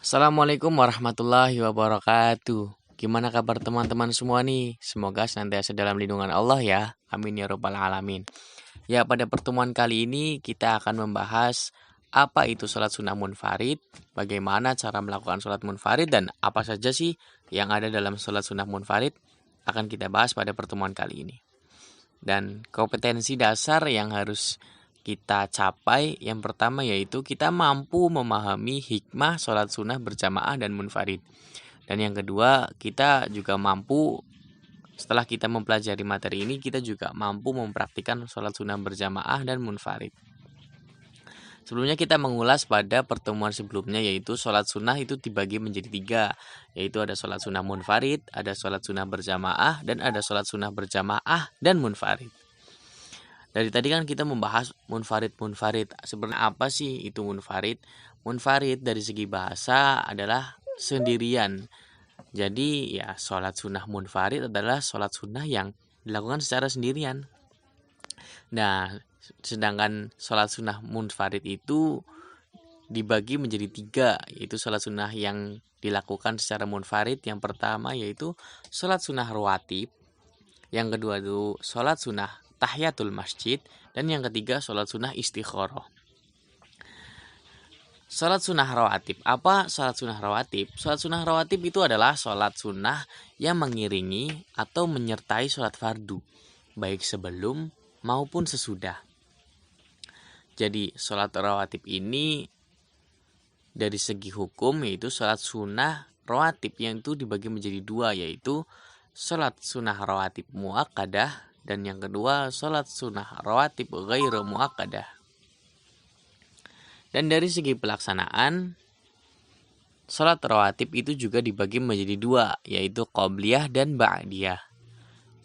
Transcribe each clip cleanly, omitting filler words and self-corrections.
Assalamualaikum warahmatullahi wabarakatuh. Gimana kabar teman-teman semua nih? Semoga senantiasa dalam lindungan Allah ya. Amin ya robbal alamin. Ya, pada pertemuan kali ini kita akan membahas apa itu sholat sunnah munfarid, bagaimana cara melakukan sholat munfarid, dan apa saja sih yang ada dalam sholat sunnah munfarid akan kita bahas pada pertemuan kali ini. Dan kompetensi dasar yang harus kita capai yang pertama yaitu kita mampu memahami hikmah sholat sunnah berjamaah dan munfarid. Dan yang kedua, kita juga mampu setelah kita mempelajari materi ini, kita juga mampu mempraktikkan sholat sunnah berjamaah dan munfarid. Sebelumnya kita mengulas pada pertemuan sebelumnya yaitu sholat sunnah itu dibagi menjadi 3, yaitu ada sholat sunnah munfarid, ada sholat sunnah berjamaah, dan ada sholat sunnah berjamaah dan munfarid. Dari tadi kan kita membahas munfarid. Sebenarnya apa sih itu munfarid? Munfarid dari segi bahasa adalah sendirian. Jadi ya sholat sunnah munfarid adalah sholat sunnah yang dilakukan secara sendirian. Nah, sedangkan sholat sunnah munfarid itu dibagi menjadi 3, yaitu sholat sunnah yang dilakukan secara munfarid. Yang pertama yaitu sholat sunnah rawatib, yang kedua itu sholat sunnah tahiyatul masjid, dan yang ketiga sholat sunnah istikharah. Sholat sunnah rawatib. Apa sholat sunnah rawatib? Sholat sunnah rawatib itu adalah sholat sunnah yang mengiringi atau menyertai sholat fardu, baik sebelum maupun sesudah. Jadi sholat rawatib ini dari segi hukum yaitu sholat sunnah rawatib yang itu dibagi menjadi 2, yaitu sholat sunnah rawatib muakkadah, dan yang kedua sholat sunnah rawatib ghairu muakkadah. Dan dari segi pelaksanaan, sholat rawatib itu juga dibagi menjadi 2, yaitu qobliyah dan ba'diyah.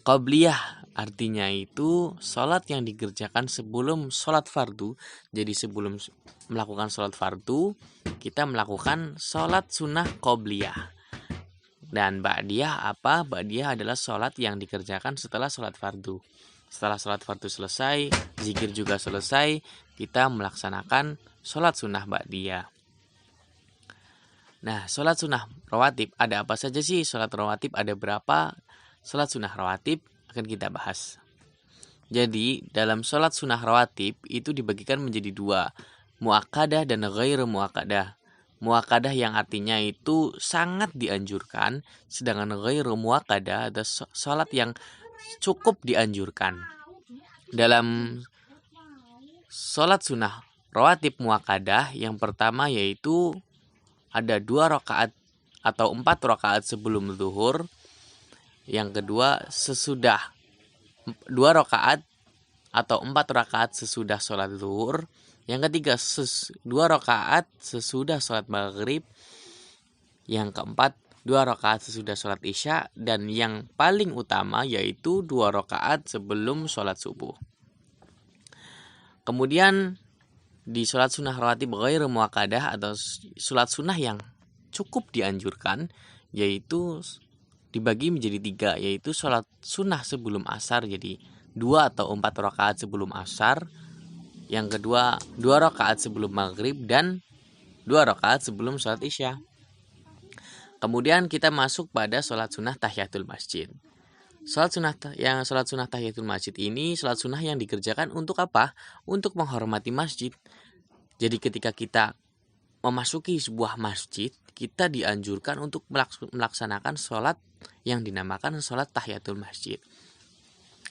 Qobliyah artinya itu sholat yang dikerjakan sebelum sholat fardu. Jadi sebelum melakukan sholat fardu, kita melakukan sholat sunnah qobliyah. Dan ba'diyah apa? Ba'diyah adalah sholat yang dikerjakan setelah sholat fardu. Setelah sholat fardu selesai, zikir juga selesai, kita melaksanakan sholat sunnah ba'diyah. Nah, sholat sunnah rawatib ada apa saja sih? Sholat rawatib ada berapa? Sholat sunnah rawatib akan kita bahas. Jadi, dalam sholat sunnah rawatib itu dibagikan menjadi 2, muakkadah dan ghairu muakkadah. Muakkadah yang artinya itu sangat dianjurkan, sedangkan ghairu muakkadah ada sholat yang cukup dianjurkan. Dalam sholat sunnah rawatib muakkadah yang pertama yaitu ada 2 rakaat atau 4 rakaat sebelum zuhur. Yang kedua sesudah 2 rakaat atau 4 rakaat sesudah sholat zuhur. Yang ketiga 2 rakaat sesudah sholat maghrib. Yang keempat 2 rakaat sesudah sholat isya. Dan yang paling utama yaitu 2 rakaat sebelum sholat subuh. Kemudian di sholat sunnah rawatib ghairu muakkadah atau sholat sunnah yang cukup dianjurkan yaitu dibagi menjadi 3, yaitu sholat sunnah sebelum asar, jadi 2 atau 4 rakaat sebelum asar. Yang kedua 2 rakaat sebelum maghrib dan 2 rakaat sebelum sholat isya. Kemudian kita masuk pada sholat sunnah tahiyatul masjid. Sholat sunnah tahiyatul masjid ini sholat sunnah yang dikerjakan untuk apa? Untuk menghormati masjid. Jadi ketika kita memasuki sebuah masjid, kita dianjurkan untuk melaksanakan sholat yang dinamakan sholat tahiyatul masjid.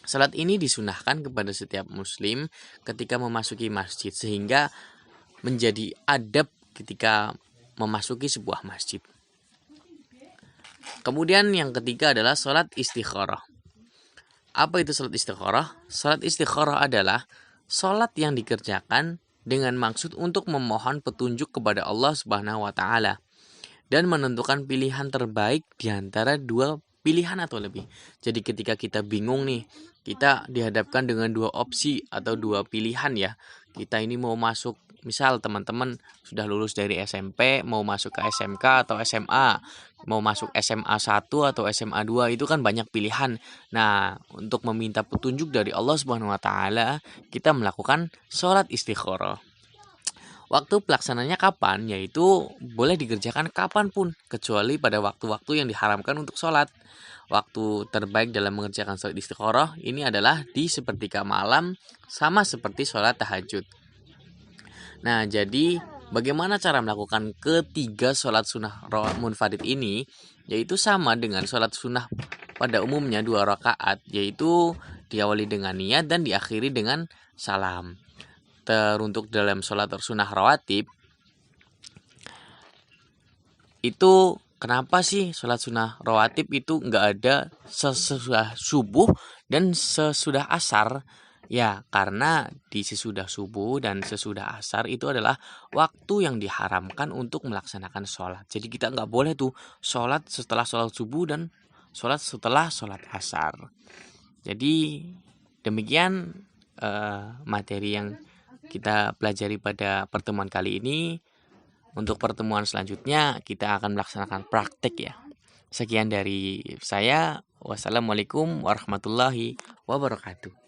Sholat ini disunahkan kepada setiap muslim ketika memasuki masjid, sehingga menjadi adab ketika memasuki sebuah masjid. Kemudian yang ketiga adalah sholat istikharah. Apa itu sholat istikharah? Sholat istikharah adalah sholat yang dikerjakan dengan maksud untuk memohon petunjuk kepada Allah Subhanahu wa Ta'ala dan menentukan pilihan terbaik di antara 2 pilihan atau lebih. Jadi ketika kita bingung nih, kita dihadapkan dengan 2 opsi atau 2 pilihan ya. Kita ini mau masuk, misal teman-teman sudah lulus dari SMP, mau masuk ke SMK atau SMA, mau masuk SMA 1 atau SMA 2, itu kan banyak pilihan. Nah, untuk meminta petunjuk dari Allah Subhanahu wa Ta'ala, kita melakukan sholat istikharah. Waktu pelaksananya kapan? Yaitu boleh dikerjakan kapanpun, kecuali pada waktu-waktu yang diharamkan untuk sholat. Waktu terbaik dalam mengerjakan sholat istikharah ini adalah di sepertiga malam, sama seperti sholat tahajud. Nah, jadi bagaimana cara melakukan ketiga sholat sunnah munfarid ini? Yaitu sama dengan sholat sunnah pada umumnya 2 rakaat, yaitu diawali dengan niat dan diakhiri dengan salam. Teruntuk dalam sholat sunnah rawatib, itu kenapa sih sholat sunnah rawatib itu nggak ada sesudah subuh dan sesudah asar? Ya, karena di sesudah subuh dan sesudah asar itu adalah waktu yang diharamkan untuk melaksanakan sholat. Jadi kita nggak boleh tuh sholat setelah sholat subuh dan sholat setelah sholat asar. Jadi demikian materi yang kita pelajari pada pertemuan kali ini. Untuk pertemuan selanjutnya kita akan melaksanakan praktek ya. Sekian dari saya. Wassalamualaikum warahmatullahi wabarakatuh.